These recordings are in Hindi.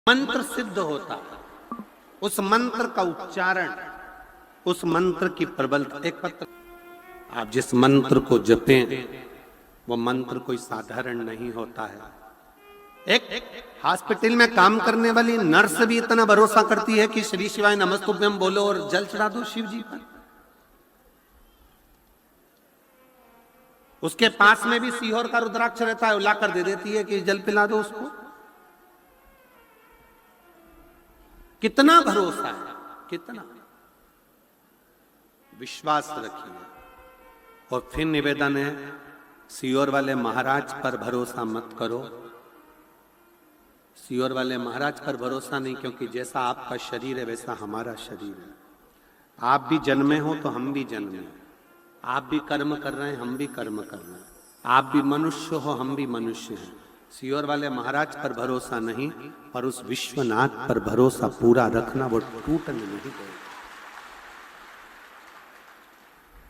मंत्र सिद्ध होता है, उस मंत्र का उच्चारण, उस मंत्र की प्रबलता। एक पत्र, आप जिस मंत्र को जपें वो मंत्र कोई साधारण नहीं होता है। एक हॉस्पिटल में काम करने वाली नर्स भी इतना भरोसा करती है कि श्री शिवाय नमस्तुभ्यम बोलो और जल चढ़ा दो शिव जी पर। उसके पास में भी सीहोर का रुद्राक्ष रहता है, ला कर दे देती है कि जल पिला दो उसको। कितना भरोसा है, कितना विश्वास रखिए। और फिर निवेदन है, सीहोर वाले महाराज पर भरोसा मत करो। सीहोर वाले महाराज पर भरोसा नहीं, क्योंकि जैसा आपका शरीर है वैसा हमारा शरीर है। आप भी जन्मे हो तो हम भी जन्मे, आप भी कर्म कर रहे हैं हम भी कर्म कर रहे हैं, आप भी मनुष्य हो हम भी मनुष्य हैं। सीहोर वाले महाराज पर भरोसा नहीं, पर उस विश्वनाथ पर भरोसा पूरा रखना, वो टूटने नहीं देगा।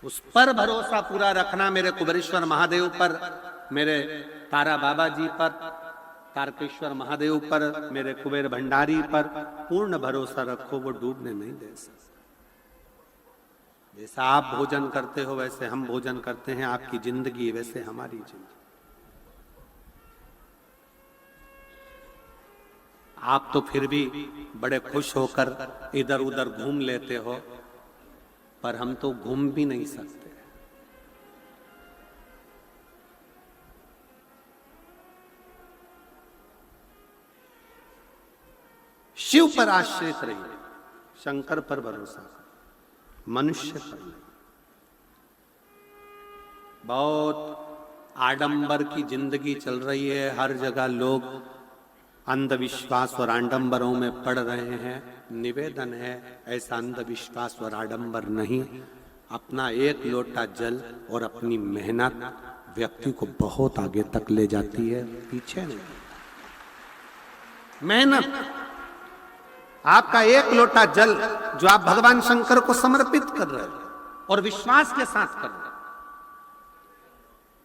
उस पर भरोसा पूरा रखना, मेरे कुबेरेश्वर महादेव पर, मेरे तारा बाबा जी पर, तारकेश्वर महादेव पर, मेरे कुबेर भंडारी पर पूर्ण भरोसा रखो, वो डूबने नहीं दे सकते। जैसा आप भोजन करते हो वैसे हम भोजन करते हैं, आपकी जिंदगी वैसे हमारी जिंदगी। आप तो फिर भी बड़े खुश होकर इधर उधर घूम लेते हो, पर हम तो घूम भी नहीं सकते। शिव पर आश्रित रहिए, शंकर पर भरोसा करो, मनुष्य पर नहीं। बहुत आडंबर की जिंदगी चल रही है, हर जगह लोग अंधविश्वास और आडंबरों में पड़ रहे हैं। निवेदन है, ऐसा अंधविश्वास और आडंबर नहीं। अपना एक लोटा जल और अपनी मेहनत व्यक्ति को बहुत आगे तक ले जाती है, पीछे नहीं। मेहनत, आपका एक लोटा जल जो आप भगवान शंकर को समर्पित कर रहे हैं और विश्वास के साथ कर रहे हैं,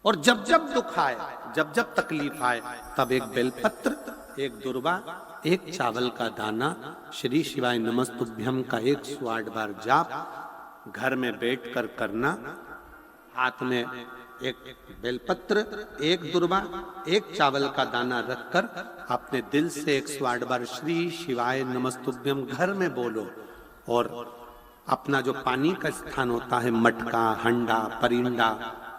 और जब जब दुख आए, जब जब तकलीफ आए, तब एक बेलपत्र, एक दुर्वा, एक चावल का दाना, श्री शिवाय नमस्तुभ्यम का 108 बार जाप घर में बैठकर करना। हाथ में एक बेलपत्र, एक दुर्वा, एक चावल का दाना रखकर अपने दिल से 108 बार श्री शिवाय नमस्तुभ्यम घर में बोलो। और अपना जो पानी का स्थान होता है, मटका, हंडा, परिंदा,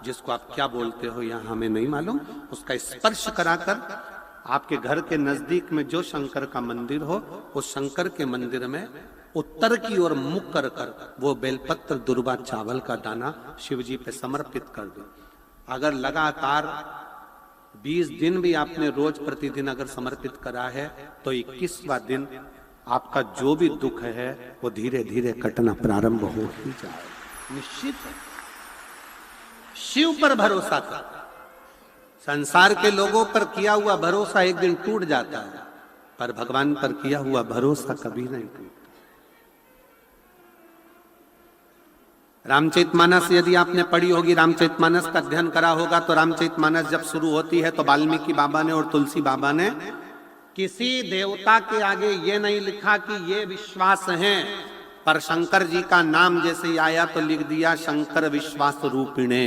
जिसको आप क्या बोलते हो यहाँ हमें नहीं मालूम, उसका स्पर्श कराकर आपके घर के नजदीक में जो शंकर का मंदिर हो, उस शंकर के मंदिर में उत्तर की ओर मुख कर कर वो बेलपत्र, दुर्वा, चावल का दाना शिव जी पे समर्पित कर दो। अगर लगातार 20 दिन भी आपने रोज प्रतिदिन अगर समर्पित करा है, तो 21वां दिन आपका जो भी दुख है वो धीरे धीरे कटना प्रारंभ हो ही जाए। निश्चित शिव पर भरोसा कर। संसार के लोगों पर किया हुआ भरोसा एक दिन टूट जाता है, पर भगवान पर किया हुआ भरोसा कभी नहीं टूटता। रामचरितमानस यदि आपने पढ़ी होगी, रामचरितमानस का अध्ययन करा होगा, तो रामचरितमानस जब शुरू होती है तो वाल्मीकि बाबा ने और तुलसी बाबा ने किसी देवता के आगे ये नहीं लिखा कि ये विश्वास है, पर शंकर जी का नाम जैसे ही आया तो लिख दिया शंकर विश्वास रूपिणे।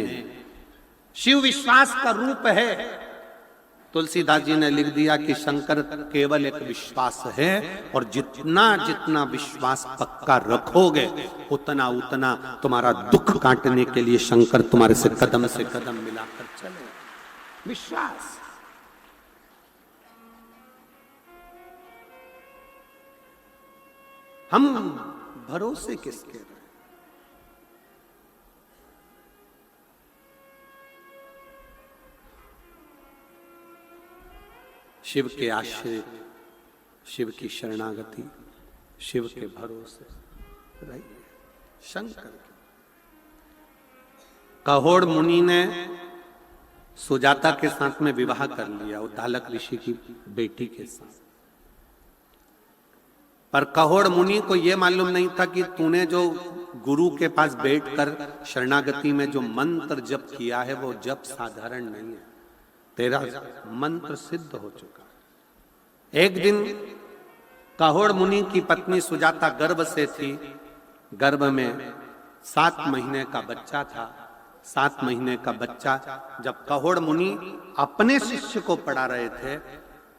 शिव विश्वास का रूप है। तुलसीदास जी ने लिख दिया कि शंकर केवल एक विश्वास है, और जितना जितना विश्वास पक्का रखोगे उतना उतना तुम्हारा दुख काटने के लिए शंकर तुम्हारे से कदम मिलाकर चले। विश्वास। हम भरोसे किसके रहे? शिव के आश्रय, शिव की शरणागति, शिव के भरोसे रहिए। शंकर कहोड़ मुनि ने सुजाता के साथ में विवाह कर लिया, उद्दालक ऋषि की बेटी के साथ, पर कहोड़ मुनि को यह मालूम नहीं था कि तूने जो गुरु के पास बैठकर शरणागति में जो मंत्र जप किया है वो जप साधारण नहीं है, तेरा मंत्र सिद्ध हो चुका है। एक दिन काहोड़ मुनि की पत्नी सुजाता गर्भ से थी। गर्भ में 7 महीने का बच्चा था। 7 महीने का बच्चा जब काहोड़ मुनि अपने शिष्य को पढ़ा रहे थे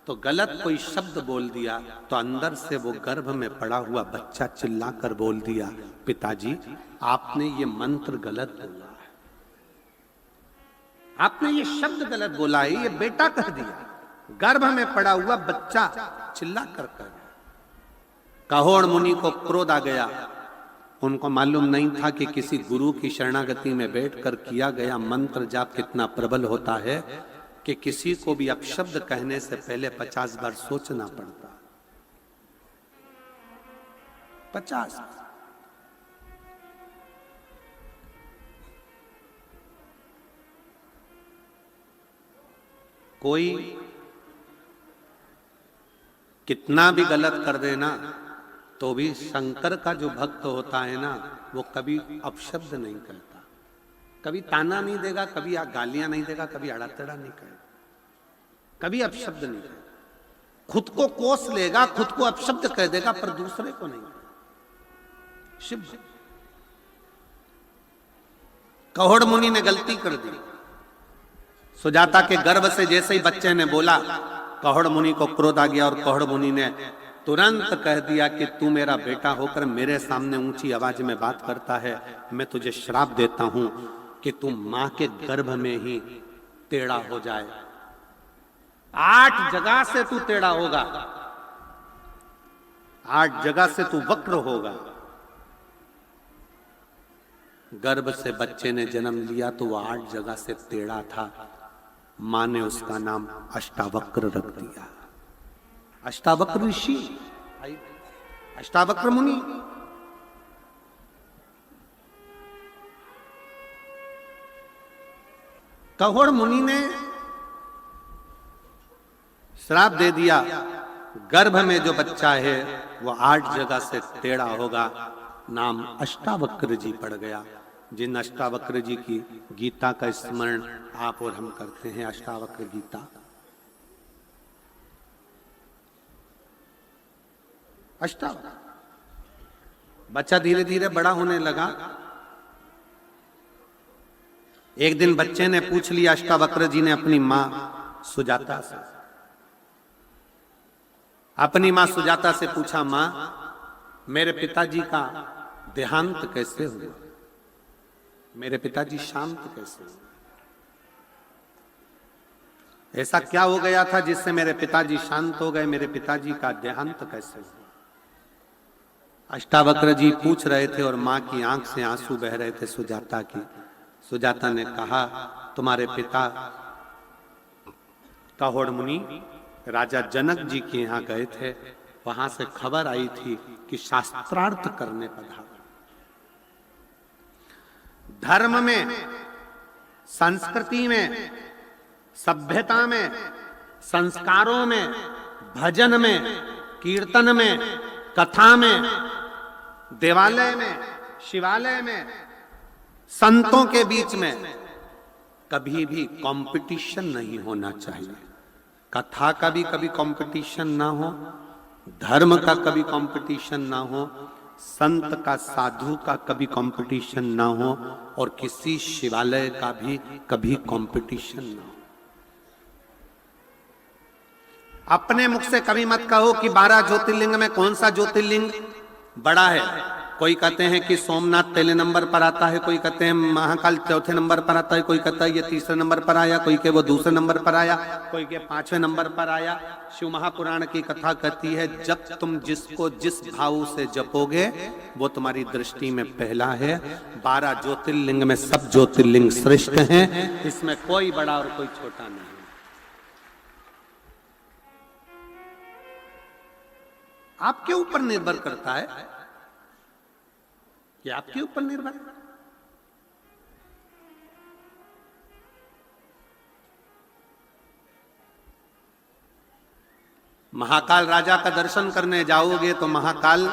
तो गलत कोई शब्द बोल दिया, तो अंदर से वो गर्भ में पड़ा हुआ बच्चा चिल्लाकर बोल दिया, पिताजी आपने ये मंत्र गलत बोला है, आपने ये शब्द गलत बोला है, ये बेटा कह दिया। गर्भ में पड़ा हुआ बच्चा चिल्ला कर कह गया। काहोड़ मुनि को क्रोध आ गया। उनको मालूम नहीं था कि किसी गुरु की शरणागति में बैठकर किया गया मंत्र जाप कितना प्रबल होता है कि किसी को भी अपशब्द कहने से पहले 50 बार सोचना पड़ता। 50। कोई कितना भी गलत कर देना तो भी शंकर का जो भक्त होता है ना, वो कभी अपशब्द नहीं करता, कभी ताना नहीं देगा, कभी गालियां नहीं देगा, कभी अड़ा टेढ़ा नहीं करेगा, कभी अपशब्द नहीं करेगा। खुद को कोस लेगा, खुद को अपशब्द कह देगा, पर दूसरे को नहीं। शिव काहोड़ मुनि ने गलती कर दी। सुजाता के गर्भ से जैसे ही बच्चे ने बोला, काहोड़ मुनि को क्रोध आ गया और काहोड़ मुनि ने तुरंत कह दिया कि तू मेरा बेटा होकर मेरे सामने ऊंची आवाज में बात करता है, मैं तुझे श्राप देता हूं कि तू मां के गर्भ में ही टेढ़ा हो जाए। 8 जगह से तू टेढ़ा होगा, 8 जगह से तू वक्र होगा। गर्भ से बच्चे ने जन्म लिया तो वह 8 जगह से टेढ़ा था। मां ने उसका नाम अष्टावक्र रख दिया। अष्टावक्र ऋषि, अष्टावक्र मुनि। काहोड़ मुनि ने श्राप दे दिया, गर्भ में जो बच्चा है वो 8 जगह से टेढ़ा होगा। नाम अष्टावक्र जी पड़ गया। जिन अष्टावक्र जी की गीता का स्मरण आप और हम करते हैं, अष्टावक्र गीता। अष्टावक्र बच्चा धीरे धीरे बड़ा होने लगा। एक दिन बच्चे ने पूछ लिया, अष्टावक्र जी ने अपनी मां सुजाता से, अपनी मां सुजाता से पूछा, मां मेरे पिताजी का देहांत कैसे हुआ, मेरे पिताजी शांत कैसे हुए, ऐसा क्या हो गया था जिससे मेरे पिताजी शांत हो गए, मेरे पिताजी का देहांत कैसे हुआ। अष्टावक्र जी पूछ रहे थे और मां की आंख से आंसू बह रहे थे सुजाता की। सुजाता ने कहा, तुम्हारे पिता काहोड़ मुनि राजा जनक जी के यहां गए थे, वहां से खबर आई थी कि शास्त्रार्थ करने पधारा। धर्म में, संस्कृति में, सभ्यता में, संस्कारों में, भजन में, कीर्तन में, कथा में, देवालय में, शिवालय में, संतों के बीच में कभी भी कंपटीशन नहीं होना चाहिए। कथा का भी कभी कंपटीशन ना हो, धर्म का कभी कंपटीशन ना हो, संत का, साधु का कभी कंपटीशन ना हो, और किसी शिवालय का भी कभी कंपटीशन ना हो। अपने मुख से कभी मत कहो कि 12 ज्योतिर्लिंग में कौन सा ज्योतिर्लिंग बड़ा है। कोई कहते हैं कि सोमनाथ पहले नंबर पर आता है, कोई कहते हैं महाकाल चौथे नंबर पर आता है, कोई कहता है ये तीसरे नंबर पर आया, कोई के वो दूसरे नंबर पर आया, कोई के 5वें नंबर पर आया। शिव महापुराण की कथा कहती है, जब तुम जिसको जिस भाव से जपोगे वो तुम्हारी दृष्टि में पहला है। 12 ज्योतिर्लिंग में सब ज्योतिर्लिंग श्रेष्ठ हैं, इसमें कोई बड़ा और कोई छोटा नहीं। आपके ऊपर निर्भर करता है, ये आपके ऊपर निर्भर। महाकाल राजा का दर्शन करने जाओगे तो महाकाल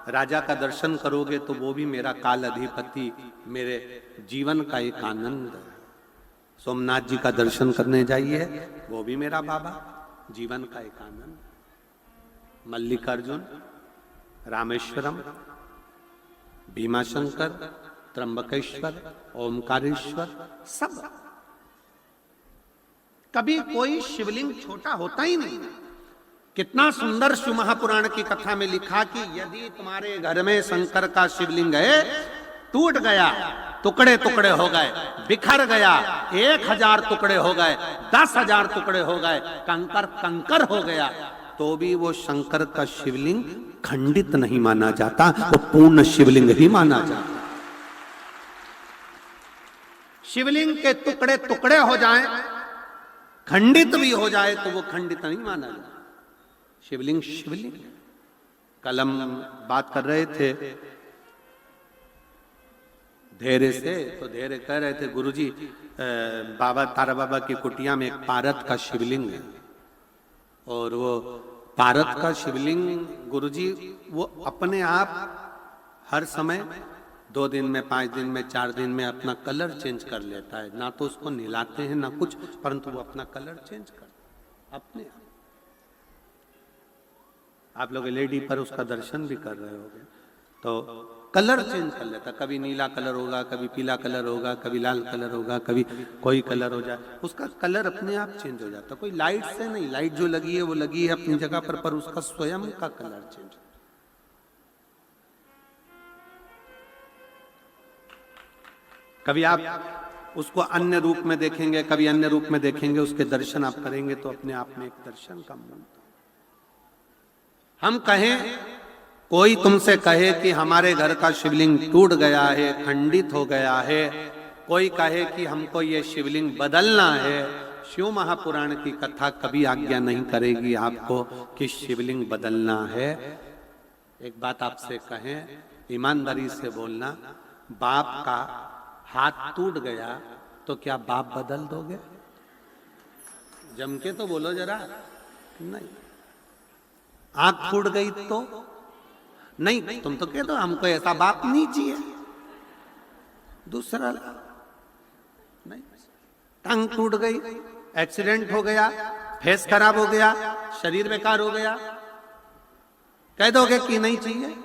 राजा का दर्शन करोगे तो वो भी मेरा काल अधिपति, मेरे जीवन का एक आनंद है। सोमनाथ जी का दर्शन करने जाइए, वो भी मेरा बाबा, जीवन का एक आनंद। मल्लिकार्जुन, रामेश्वरम, भीमाशंकर, त्र्यंबकेश्वर, ओमकारेश्वर, सब। कभी कोई शिवलिंग छोटा होता ही नहीं। कितना सुंदर शिव महापुराण की कथा में लिखा कि यदि तुम्हारे घर में शंकर का शिवलिंग है, टूट गया, टुकड़े टुकड़े हो गए, बिखर गया, 1000 टुकड़े हो गए, 10,000 टुकड़े हो गए, कंकर कंकर हो गया, तो भी वो शंकर का शिवलिंग खंडित नहीं माना जाता, वो पूर्ण शिवलिंग ही माना जाता। शिवलिंग के टुकड़े टुकड़े हो जाएं, खंडित भी हो जाए, तो वो खंडित नहीं माना जाता। शिवलिंग शिवलिंग। कल हम बात कर रहे थे धैर्य से, तो धैर्य कह रहे थे गुरुजी बाबा तारा बाबा की कुटिया में एक पारत का शिवलिंग है, और वो पारत का शिवलिंग गुरुजी वो अपने आप हर समय 2 दिन में, 5 दिन में, 4 दिन में अपना कलर चेंज कर लेता है। ना तो उसको नहलाते हैं ना कुछ, परंतु वो अपना कलर चेंज कर अपने आप। आप लोग एलईडी पर उसका दर्शन भी कर रहे होंगे, तो कलर चेंज कर लेता। कभी नीला कलर होगा, कभी पीला कलर होगा, कभी लाल कलर होगा, कभी कोई कलर हो जाए, उसका कलर अपने आप चेंज हो जाता। कोई लाइट से नहीं, लाइट जो लगी है वो लगी है अपनी जगह पर उसका स्वयं का कलर चेंज। कभी आप उसको अन्य रूप में देखेंगे, कभी अन्य रूप में देखेंगे, उसके दर्शन आप करेंगे तो अपने आप में एक दर्शन का मूल। हम कहें, कोई तुमसे कहे कि हमारे घर का शिवलिंग टूट गया है, खंडित हो गया है, कोई कहे कि हमको ये शिवलिंग बदलना है, शिव महापुराण की कथा कभी आज्ञा नहीं करेगी आपको कि शिवलिंग बदलना है। एक बात आपसे कहें, ईमानदारी से बोलना, बाप का हाथ टूट गया तो क्या बाप बदल दोगे? जम के तो बोलो जरा। नहीं। आंख फूट गई तो नहीं, तुम तो कहते हो हमको ऐसा बाप नहीं चाहिए। दूसरा नहीं, टंग टूट गई, एक्सीडेंट हो गया, फेस खराब हो गया, शरीर बेकार हो गया, कह दोगे कि नहीं चाहिए?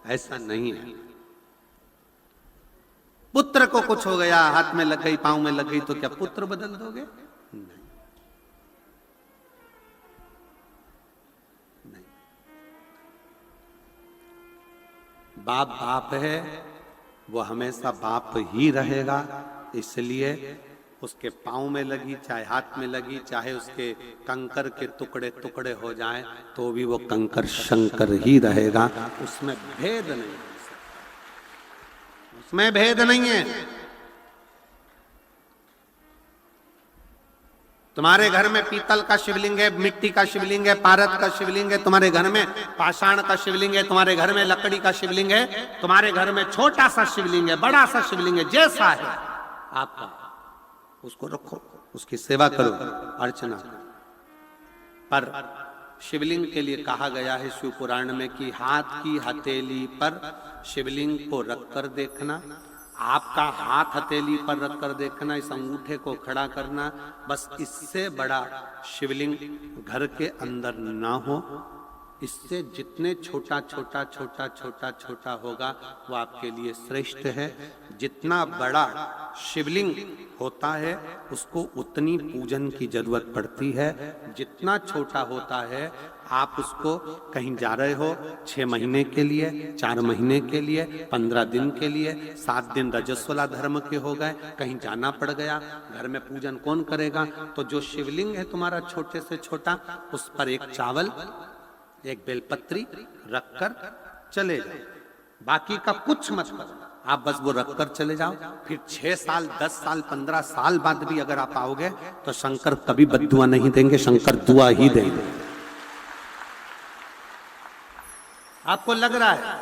ऐसा नहीं है। पुत्र को कुछ हो गया, हाथ में लग गई, पांव में लग गई, तो क्या पुत्र बदल दोगे? नहीं, नहीं। बाप बाप है, वो हमेशा बाप ही रहेगा। इसलिए उसके पांव में लगी, चाहे हाथ में लगी, चाहे उसके कंकर के टुकड़े टुकड़े हो जाएं, तो भी वो कंकर शंकर ही रहेगा। उसमें भेद नहीं है, उसमें भेद नहीं है। तुम्हारे घर में पीतल का शिवलिंग है, मिट्टी का शिवलिंग है, पारद का शिवलिंग है, तुम्हारे घर में पाषाण का शिवलिंग है, तुम्हारे घर में लकड़ी का शिवलिंग है, तुम्हारे घर में छोटा सा शिवलिंग है, बड़ा सा शिवलिंग है, जैसा है आपका, उसको रखो, उसकी सेवा करो, अर्चना करो। पर शिवलिंग के लिए कहा गया है शिव पुराण में कि हाथ की हथेली पर शिवलिंग को रखकर देखना, आपका हाथ हथेली पर रखकर देखना, इस अंगूठे को खड़ा करना, बस इससे बड़ा शिवलिंग घर के अंदर ना हो। इससे जितने छोटा छोटा छोटा छोटा छोटा होगा वो आपके लिए श्रेष्ठ है। जितना बड़ा शिवलिंग होता है उसको उतनी पूजन की जरूरत पड़ती है। जितना छोटा होता है, आप उसको कहीं जा रहे हो 6 महीने के लिए, 4 महीने के लिए, 15 दिन के लिए, 7 दिन रजस्वला धर्म के हो गए, कहीं जाना पड़ गया, घर में पूजन कौन करेगा? तो जो शिवलिंग है तुम्हारा छोटे से छोटा, उस पर एक चावल, एक बेलपत्री रखकर चले जाओ, बाकी का कुछ मत करो, आप बस वो रखकर चले जाओ। फिर 6 साल, 10 साल, 15 साल बाद भी अगर आप आओगे तो शंकर कभी बद्दुआ नहीं देंगे, शंकर दुआ ही देंगे। आपको लग रहा है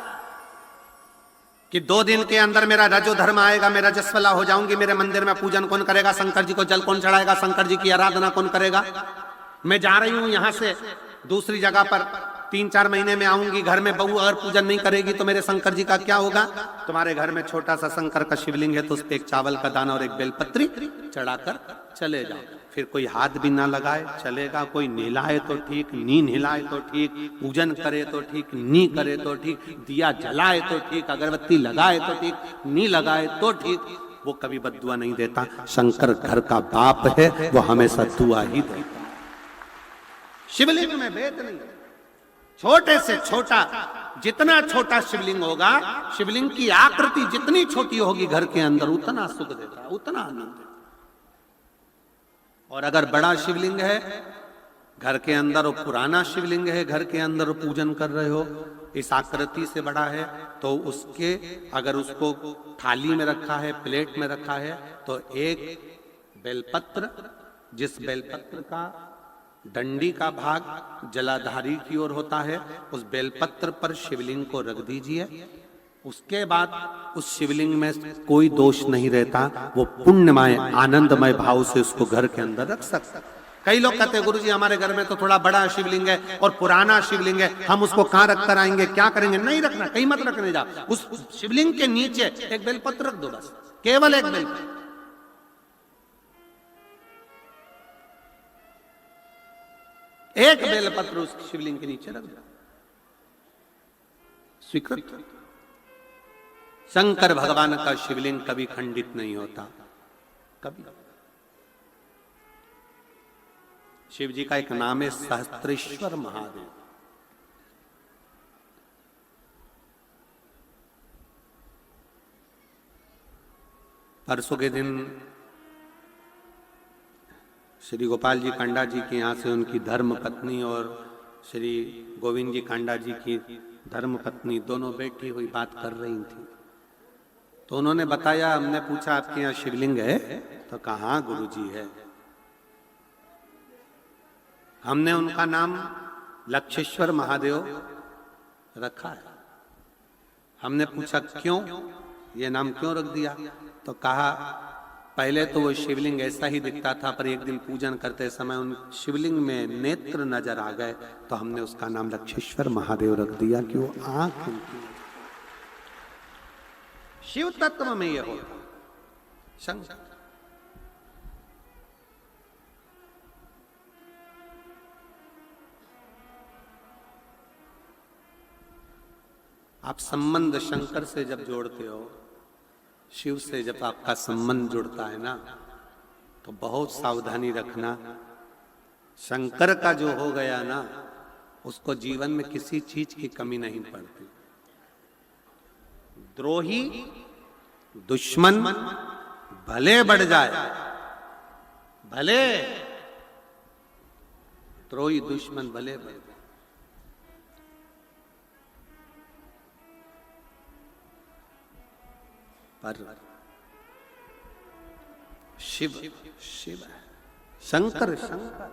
कि 2 दिन के अंदर मेरा रजो धर्म आएगा, मैं रजस्वला हो जाऊंगी, मेरे मंदिर में पूजन कौन करेगा? शंकर जी को जल कौन चढ़ाएगा? शंकर जी की आराधना कौन करेगा? मैं जा रही हूं यहां से दूसरी जगह पर, 3-4 महीने में आऊंगी, घर में बहू अगर पूजन नहीं करेगी तो मेरे शंकर जी का क्या होगा? तुम्हारे घर में छोटा सा शंकर का शिवलिंग है तो उस पर एक चावल का दाना और एक बेलपत्री चढ़ाकर चले जाओ। फिर कोई हाथ भी ना लगाए चलेगा, कोई नहलाए तो ठीक, नी नहलाए तो ठीक, पूजन करे तो ठीक, नी करे तो ठीक, दिया जलाए तो ठीक, अगरबत्ती लगाए तो ठीक, नी लगाए तो ठीक, वो कभी बद्दुआ नहीं देता। शंकर घर का बाप है, वो हमेशा दुआ ही देता। शिवलिंग में भेद नहीं, छोटे से छोटा, जितना छोटा शिवलिंग होगा, शिवलिंग की आकृति जितनी छोटी होगी घर के अंदर, उतना सुख देता है, उतना आनंद देता है। और अगर बड़ा शिवलिंग है घर के अंदर, और पुराना शिवलिंग है घर के अंदर पूजन कर रहे हो, इस आकृति से बड़ा है, तो उसके अगर उसको थाली में रखा है, प्लेट में रखा है, तो एक बेलपत्र, जिस बेलपत्र का डंडी का भाग जलाधारी की ओर होता है, उस बेलपत्र पर शिवलिंग को रख दीजिए। उसके बाद उस शिवलिंग में कोई दोष नहीं रहता, वो पुण्यमय आनंदमय भाव से उसको घर के अंदर रख सकता। कई लोग कहते हैं गुरुजी हमारे घर में तो थोड़ा बड़ा शिवलिंग है और पुराना शिवलिंग है, हम उसको कहां रख कर आएंगे, क्या करेंगे? नहीं रखना, कहीं मत रखने जा, उस शिवलिंग के नीचे एक बेलपत्र रख दो, बस केवल एक बेलपत्र। एक बेलपत्र उस शिवलिंग के नीचे रख दो, स्वीकृत। शंकर भगवान का शिवलिंग कभी खंडित नहीं होता, कभी। शिव जी का एक नाम है सहस्त्रेश्वर महादेव। परसों के दिन श्री गोपाल जी कांडा जी के यहाँ से उनकी धर्म पत्नी और श्री गोविंद जी कांडा जी की धर्म पत्नी दोनों बैठी हुई बात कर रही थी। तो उन्होंने बताया, हमने पूछा आपके यहाँ शिवलिंग है? तो कहा गुरुजी है। हमने उनका नाम लक्षेश्वर महादेव रखा है। हमने पूछा क्यों, ये नाम क्यों रख दिया? तो कहा पहले तो वो शिवलिंग ऐसा ही दिखता था, पर एक दिन पूजन करते समय उन शिवलिंग में नेत्र नजर आ गए, तो हमने उसका नाम लक्षेश्वर महादेव रख दिया कि वो आंख उनकी। शिव तत्व में ये होता शंकर। आप संबंध शंकर से जब जोड़ते हो, शिव से जब आपका संबंध जुड़ता है ना, तो बहुत सावधानी रखना। शंकर का जो हो गया ना, उसको जीवन में किसी चीज की कमी नहीं पड़ती। द्रोही दुश्मन भले बढ़ जाए, भले द्रोही दुश्मन भले बढ़ जाए, पर शिव शिव है, शंकर शंकर।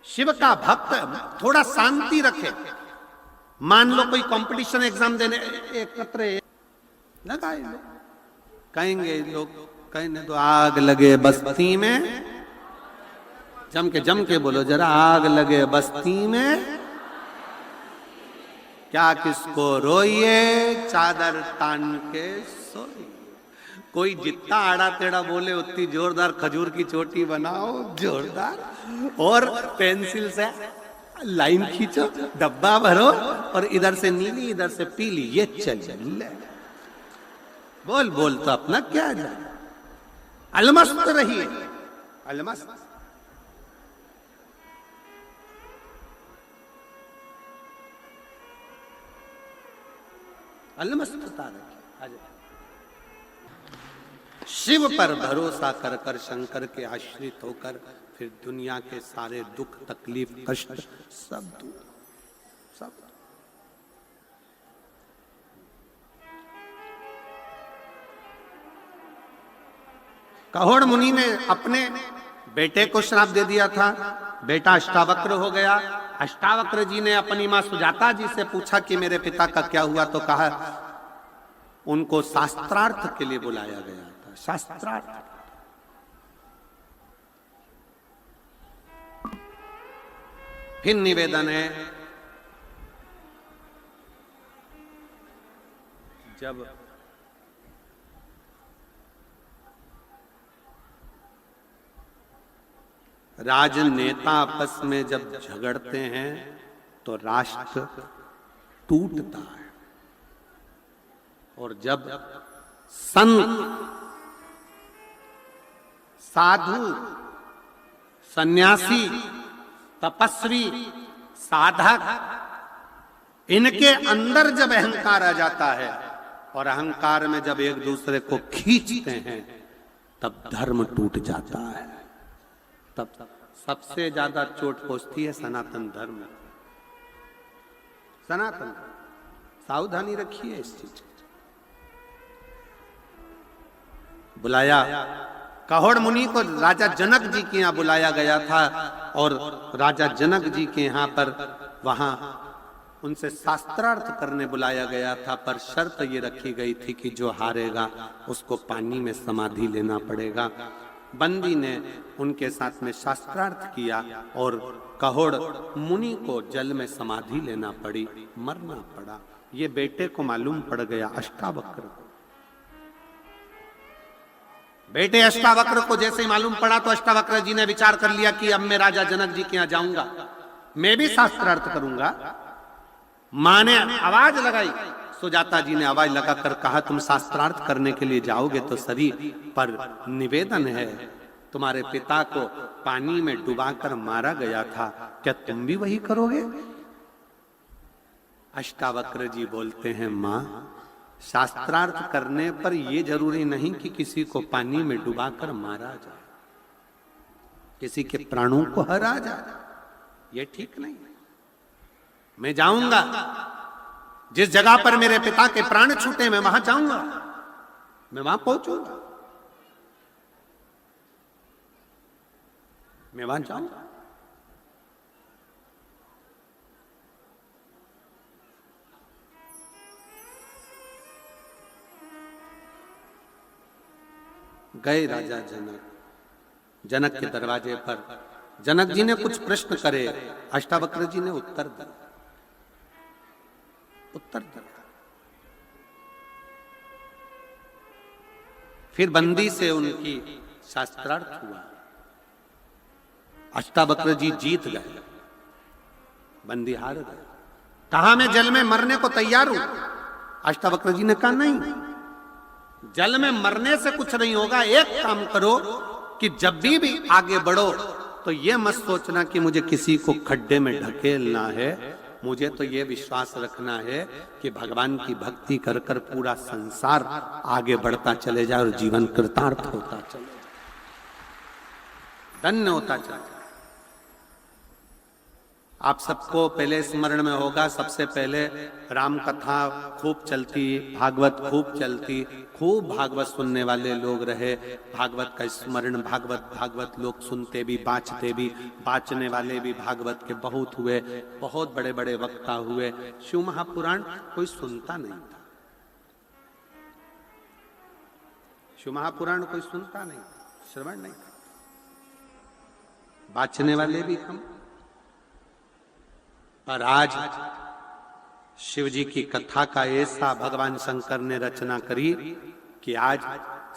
शिव का भक्त थोड़ा शांति रखे। मान लो कोई कंपटीशन एग्जाम देने एकत्र लगाए लोग, कहेंगे लोग, कहने तो आग लगे बस्ती में, जम के बोलो जरा, आग लगे बस्ती में, क्या किसको रोइए, चादर तान के सोइए। कोई जितना आड़ा टेढ़ा बोले उतनी जोरदार खजूर की चोटी बनाओ, जोरदार, और पेंसिल से लाइन खींचो, डब्बा भरो, और इधर से नीली इधर से पीली, ये चल बोल बोल तो अपना क्या जाए, अलमस्त रहिए, अलमस्त। अलमस्तता रखिए। शिव पर भरोसा कर कर, शंकर के आश्रित होकर, फिर दुनिया के सारे दुख तकलीफ कष्ट सब दूर, सब। कहोड़ मुनि ने अपने बेटे को श्राप दे दिया था, बेटा अष्टावक्र हो गया। अष्टावक्र जी ने अपनी मां सुजाता जी से पूछा कि मेरे पिता का क्या हुआ, तो कहा उनको शास्त्रार्थ के लिए बुलाया गया था, शास्त्रार्थ। फिर निवेदन है, जब राजनेता आपस में जब झगड़ते हैं तो राष्ट्र टूटता है, और जब संत, साधु, सन्यासी, तपस्वी, साधक, इनके अंदर जब अहंकार आ जाता है और अहंकार में जब एक दूसरे को खींचते हैं तब धर्म टूट जाता है। तब सबसे ज्यादा चोट पहुंचती है सनातन धर्म। सनातन सावधानी रखिए इस चीज की। बुलाया कहोड़ मुनि को राजा जनक जी के यहाँ बुलाया गया था, और राजा जनक जी के यहाँ पर वहां उनसे शास्त्रार्थ करने बुलाया गया था, पर शर्त ये रखी गई थी कि जो हारेगा उसको पानी में समाधि लेना पड़ेगा। बंदी ने उनके साथ में शास्त्रार्थ किया और कहोड़ मुनि को जल में समाधि लेना पड़ी, मरना पड़ा। ये बेटे को मालूम पड़ गया, अष्टावक्र को। बेटे अष्टावक्र को जैसे ही मालूम पड़ा तो अष्टावक्र जी ने विचार कर लिया कि अब मैं राजा जनक जी के यहाँ जाऊंगा, मैं भी शास्त्रार्थ करूंगा। मां ने आवाज लगाई, सुजाता जी ने आवाज लगाकर कहा, तुम शास्त्रार्थ करने के लिए जाओगे तो सही, पर निवेदन है, तुम्हारे पिता को पानी में डुबाकर मारा गया था, क्या तुम भी वही करोगे? अष्टावक्र जी बोलते हैं, मां, शास्त्रार्थ करने पर यह जरूरी नहीं कि किसी को पानी में डुबाकर मारा जाए, किसी के प्राणों को हरा जाए, यह ठीक नहीं। मैं जाऊंगा, जिस जगह पर मेरे पिता के प्राण छूटे मैं वहां जाऊंगा, मैं वहां पहुंचूंगा, मैं वहां जाऊंगा। गए राजा जनक, जनक के दरवाजे पर जनक जी ने कुछ प्रश्न करे, अष्टावक्र जी ने उत्तर दिया। फिर बंदी से उनकी शास्त्रार्थ हुआ, अष्टावक्र जी जीत गए, बंदी हार गए। कहा मैं जल में मरने को तैयार हूं। अष्टावक्र जी ने कहा नहीं, जल में मरने से कुछ नहीं होगा, एक काम करो कि जब भी आगे बढ़ो तो यह मत सोचना कि मुझे किसी को खड्डे में ढकेलना है, मुझे तो यह विश्वास रखना है कि भगवान की भक्ति कर कर पूरा संसार आगे बढ़ता चले जाए और जीवन कृतार्थ होता चले जाए, धन्य होता चले जाए। आप सबको पहले स्मरण में होगा, सबसे पहले राम कथा खूब चलती, भागवत खूब चलती, खूब भागवत सुनने वाले लोग रहे, भागवत का स्मरण, भागवत लोग सुनते भी, बाँचते भी, बाँचने वाले भी भागवत के बहुत हुए, बहुत बड़े बड़े वक्ता हुए। शिव महापुराण कोई सुनता नहीं था, शिव महापुराण कोई सुनता नहीं था, श्रवण नहीं था, बाँचने वाले भी कम। पर आज शिव जी की कथा का ऐसा भगवान शंकर ने रचना करी कि आज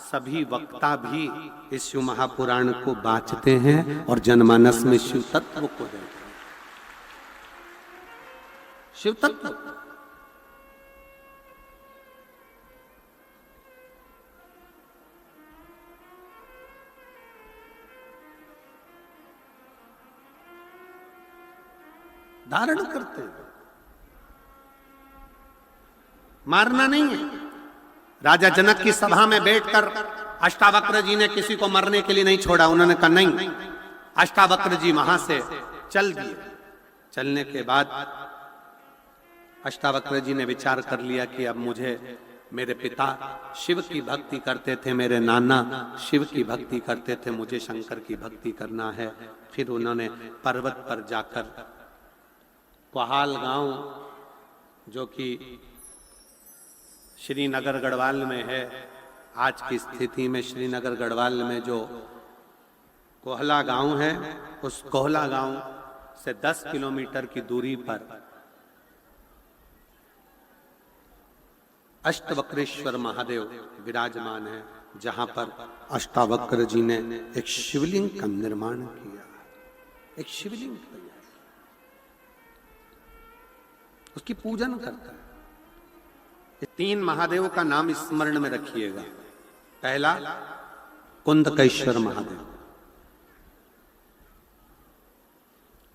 सभी वक्ता भी इस शिव महापुराण को बाँचते हैं और जनमानस में शिव तत्व को देते हैं। शिव तत्व धारण करते हैं, मारना नहीं है। राजा जनक की सभा में बैठकर अष्टावक्र जी ने किसी को मरने के लिए नहीं छोड़ा, उन्होंने कहा नहीं। अष्टावक्र जी वहां से चल दिए। चलने के बाद अष्टावक्र जी ने विचार कर लिया कि अब मुझे, मेरे पिता शिव की भक्ति करते थे, मेरे नाना शिव की भक्ति करते थे, मुझे शंकर की भक्ति करना है। फिर उन्होंने पर्वत पर जाकर कोहाल गांव, जो कि श्रीनगर गढ़वाल में है, आज की स्थिति में श्रीनगर गढ़वाल में जो कोहला गांव है, उस कोहला गांव से 10 किलोमीटर की दूरी पर अष्टवक्रेश्वर महादेव विराजमान है, जहां पर अष्टावक्र जी ने एक शिवलिंग का निर्माण किया। एक शिवलिंग तैयार, उसकी पूजन करता है। ये 3 महादेव का नाम स्मरण में रखिएगा। पहला कुंदकेश्वर महादेव,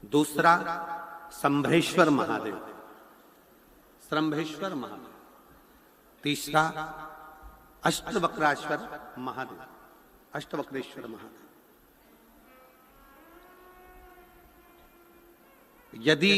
दूसरा संभ्रेश्वर महादेव, श्रंभेश्वर महादेव, तीसरा अष्टवक्रेश्वर महादेव, अष्टवक्रेश्वर महादेव। यदि